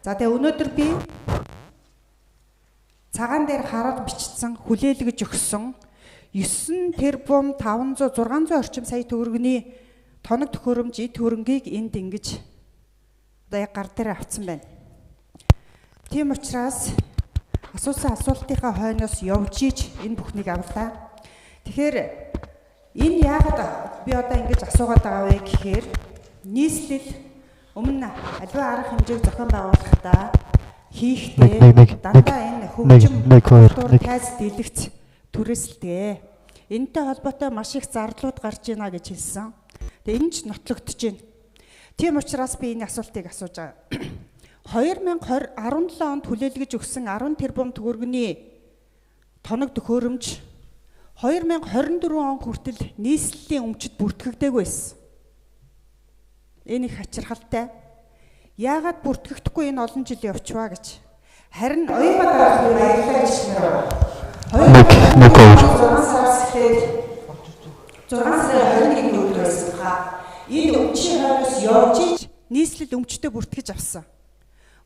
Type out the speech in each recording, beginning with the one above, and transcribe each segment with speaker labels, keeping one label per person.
Speaker 1: За тэгээ өнөөдөр би цагаан дээр хараад бичсэн хүлээлгэж өгсөн 9 тэрбум 500 600 орчим сая төгрөгийн тоног төхөөрөмж эд хөрөнгийг энд ингэж одоо яг гар дээр авцсан байна. Тийм учраас асуусан асуултынхаа хойноос явж иж энэ бүхнийг авлаа. Тэгэхээр энэ яагаад би одоо ингэж асуугаад байгаа вэ гэхээр нийслэл өмнө аливаа арга хэмжээг зохион байгуулахдаа хийхдээ дандаа энэ хөгжим тайз дэлгэц түрээсэлтэй. Энэтэй холбоотой маш их зарлууд гарч ийна гэж хэлсэн. Тэгээ энэ ч нотлогдож байна. Тийм учраас би энэ асуултыг асууж байгаа. 2017 онд хүлээлгэж өгсөн 10 тэрбум төгрөгийн тоног төхөөрөмж 2024 он хүртэл нийслэлийн өмчөд бүртгэгдээгүй байсан. Энэ их хачирхалтай. Яагаад бүртгэгдэхгүй энэ олон жил явчваа гэж. Харин оюун дараах үе баярлалаа гэж нэр. 6 сарын 21-ний өдөр байсан хаа. Энэ өмчийн хойноос явж иж нийслэл өмчтөд бүртгэж авсан.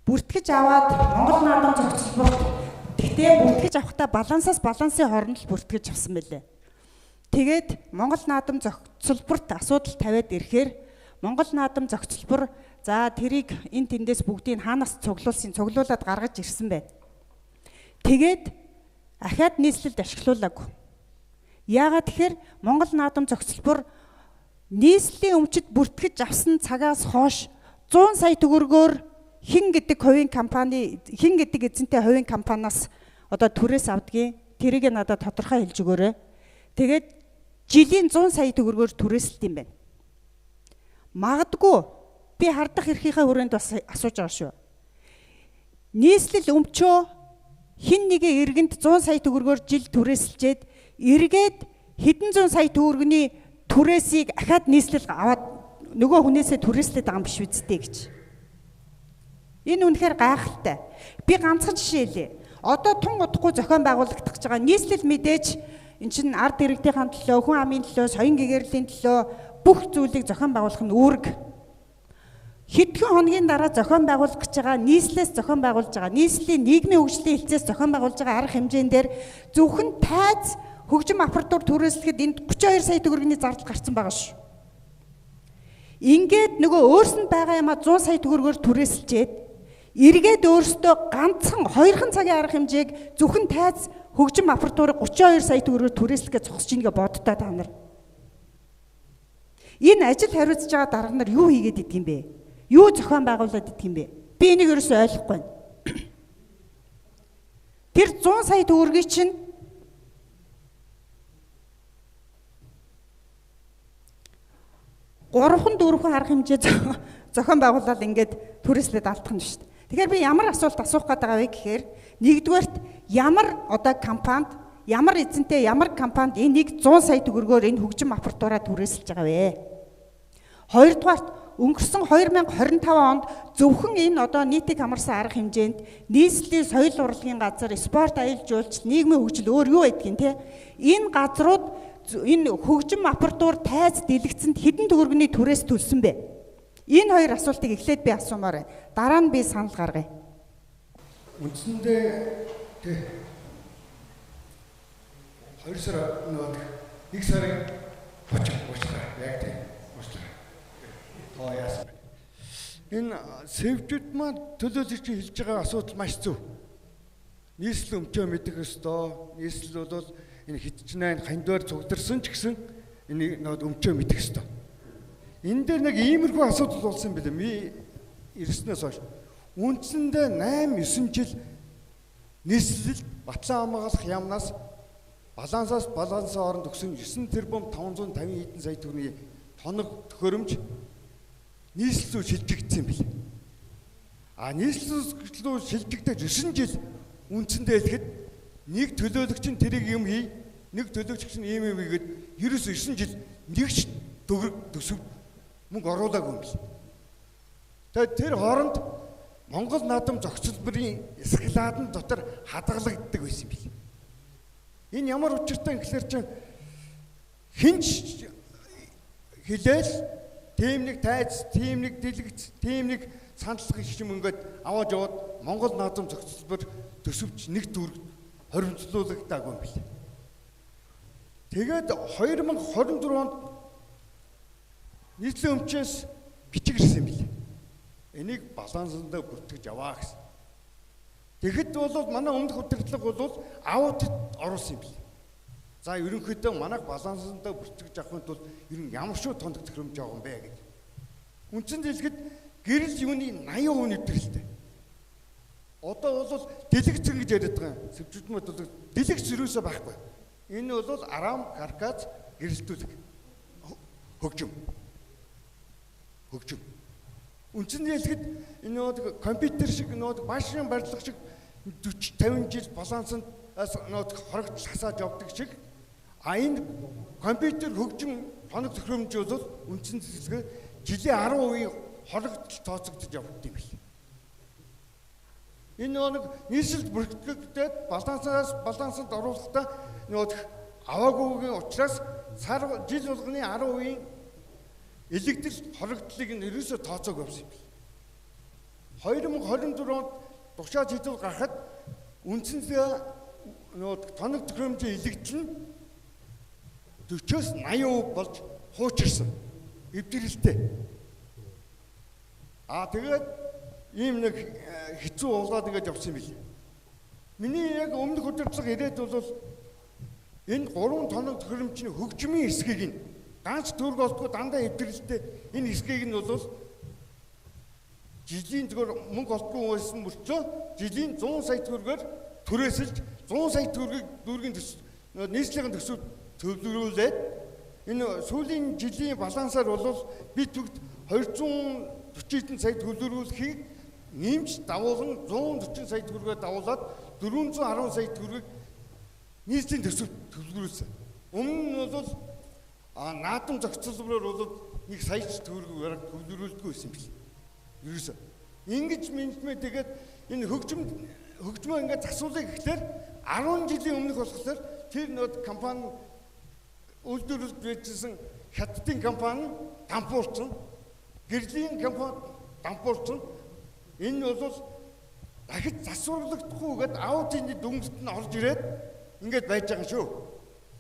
Speaker 1: Бүртгэж аваад Монгол наадам зохицолборт тэгтээ бүртгэж авахдаа балансын хооронд л бүртгэж авсан байлээ. Тэгээд Монгол наадам зохицолборт асуудал тавиад ирэхээр Монгол наадам зохицолбор за тэрийг энэ тэндээс бүгдийг хаанаас цуглуулад гаргаж ирсэн байна. Тэгээд ахаад нийслэлд ашиглуулаагүй. Яагаад тэгэхээр Монгол наадам зохицолбор нийслэлийн өмчөд бүртгэж авсан цагаас хойш 100 сая төгрөгөөр хин гэдэг эзэнтэй хувийн компаниас одоо түрээс авдгийг тэрийг надад тодорхой хэлж өгөөрэй. Тэгээд жилийн 100 сая төгрөгөөр түрээсэлт юм байна. Магадгүй би хардах эрхийнхээ хүрээнд бас асууж байгаа шүү. Нийслэл өмчөө хин нэгэн иргэнд 100 сая төгрөгөөр жил түрээсэлжээд эргээд хэдэн зуун сая төгрөгийн түрээсийг ахаад нийслэл аваад нөгөө хүнээсээ түрээслээд байгаа юм биш үсттэй гэж. Энэ үнэхээр гайхалтай. Би ганцхан жишээ хэлье. Одоо тун удахгүй зохион байгуулагдах гэж байгаа нийслэл мэдээж эн чинь ард иргэдийн төлөө, хүн амын төлөө, соён гэгэрлийн төлөө бүх зүйлийг зохион байгуулах нь үүрэг. Хэдхэн хоногийн дараа зохион байгуулах гэж байгаа нийслэлээс зохион байгуулж байгаа нийслэлийн нийгмийн хөгжлийн хэлцээс зохион байгуулж байгаа арга хэмжээнд дээр зөвхөн тайз хөгжим аппаратур түрээслэхэд энд 32 сая төгрөгийн зардал гарсан байгаа шүү. Ингээд нөгөө өөрсөнд байгаа юмаа 100 сая төгрөгөөр түрээсэлжээд эргээд өөртөө ганцхан 2хан цагийн арга хэмжээг зөвхөн тайз хөгжим аппаратурыг 32 сая төгрөгөөр түрээслэхэд зогсож ийнгээ боддоо та нар. Энэ ажил хариуцж байгаа дарга нар юу хийгээд идэх юм бэ? Юу зохион байгуулад идэх юм бэ? Би энийг ерөөсөй ойлгохгүй байна. Тэр 100 сая төгрөгийг чинь 3-4 арга хэмжээ зохион байгуулаад ингээд түрээслээд алдах нь шүү дээ. Тэгэхээр би ямар асуулт асуух гээд байгаа вэ гэхээр нэгдүгээрт ямар одоо компанид ямар эзэнтэй ямар компанид энийг 100 сая төгрөгөөр энэ хөгжим аппаратураа түрээсэлж байгаа вэ? Хоёрдугаарт өнгөрсөн 2025 онд зөвхөн энэ одоо нийтийг хамарсан арга хэмжээнд нийслэлийн соёл урлагийн газар, спорт, аялал жуулчлал, нийгмийн хөгжил өөр юу байдгийг те энэ газрууд энэ хөгжим аппаратур тайз дэлгэцэнд хэдэн төгрөгийн түрээс төлсөн бэ? Энэ хоёр асуултыг эхлээд би асуумаар байна. Дараа нь би санал гаргая.
Speaker 2: Үндсэндээ тэг 2 сар нөгөө 1 сарын 30 яг тийм уучлаарай. Тоо яасан. Энэ сэвжүүд маань төлөөлөгч хэлж байгаа асуудал маш зөв. Нийслэл өмчөө мэдэх ёстой. Нийслэл бол энэ хитчнайн хандвар цугдарсан ч гэсэн энэ нөгөө өмчөө мэдэх ёстой. Энэ дээр нэг иймэрхүү асуудал болсон билээ. Би ирснээс хойш үндсэндээ 8-9 жил нийслэл батлан хамгаалах яамнаас балансаас оронд өгсөн 9 тэрбум 550 хэдэн сая төгрөгийн тоног төхөөрөмж нийслэл рүү шилжигдсэн билээ. Нийслэл рүү шилжигдэж 9 жил үндсэндээ хэлэхэд нэг төлөөлөгч нь тэрийг юм хий, нэг төлөөлөгч нь ийм хийгээд ерөөсөө 9 жил нэгч төгрөг төсөв мөнгө оруулаагүй юм бил. Тэгээд тэр хооронд Монгол наадам зохицолборын эсклад дотор хадгалагддаг байсан юм бил. Энэ ямар учиртай гэхээр чинь хинч хилээл, тийм нэг тайз, тийм нэг дэлгэц, тийм нэг саналгын шим ингээд аваад яваад Монгол наадам зохицолбор төсөвч нэг төгрөг хоримтлуулагдаагүй юм билээ. Тэгээд 2024 онд нийслэлийн өмчөөс бичиг ирсэн юм билээ. Энийг балансандаа бүртгэж аваа гэсэн. Тэгэхэд бол манай өмнөх удирдлага бол аудит оруулсан юм билээ. За ерөнхийдөө манайх балансандаа бүртгэж авахын тулд ер нь ямар шүү тоног төхөөрөмж авах юм бэ гэж. Үндсэн дэлгэд гэрэл юуны 80% нэвтрэлтэй. Одоо бол дэлгэц гэж яриад байгаа юм. Сэвчүүдмэд бол дэлгэц юусоо байхгүй. Энэ бол арам каркас гэрэлтүүлэг. Хөгжим. Үндсэн дэлгэд энэ нөө компьютер шиг нөө машин барилга шиг 40 50 жил балансанд нөө хорогч хасаад явдаг шиг энэ компьютер хөгжим тоног төхөөрөмж бол үндсэн дэлгэд жилийн 10% хорогдол тооцогдож явдаг юм бэл. Энэ нэг нийслэл бүртгэгдээд балансанд оруулахдаа нөө аваагүйгийн учраас жил болгоны 10% электр хорогдлыг нь ерөөсөө тооцоог явсан юм бэл. 2024 онд тушаал хэдүүл гарахад үндсэндээ нөө тоног төхөөрөмжийн электр нь 40-оос 80% болж хуучирсан. Эвдрэлтэй. Тэгээд ийм нэг хэцүү болоод ингэж явсан юм билээ. Миний яг өмнөх удирдлага ирээд бол энэ 3 тоног төхөөрөмжийн хөгжмийн хэсгийг нь ганц төгрөг олдгоо дандаа эвдрэлтэй энэ хэсгийг нь бол жилийн зөвөр мөнгө олдгүй байсан мөртлөө жилийн 100 сая төгрөгөөр түрээсэлж 100 сая төгрөгийн нийслэлийн төсөв төвлөрүүлээд энэ сүүлийн жилийн балансаар бол бид бүгд 240 сая төвлөрүүлэхийг нэмж давуулан 140 сая төгрөгөөр давуулаад 410 сая төгрөгийг нийслэлийн төсөв төвлөрүүлсэн. Өмнө нь бол наадам зохицолбороор бол 1 сая төгрөг төвлөрүүлдэггүй байсан юм биш. Ерөөсөө ингэж менежмент тэгээд энэ хөгжмөө ингээд засуулъя гэхлээр 10 жилийн өмнөх болохоор тэр нөт компани үйлдвэрлэж байжсэн хятадын компани дампуурсан, гэрлийн компани дампуурсан. Энэ бол дахид засварлагдахгүй гэдээ аудитын дүнсэд нь орж ирээд ингээд байж байгаа шүү.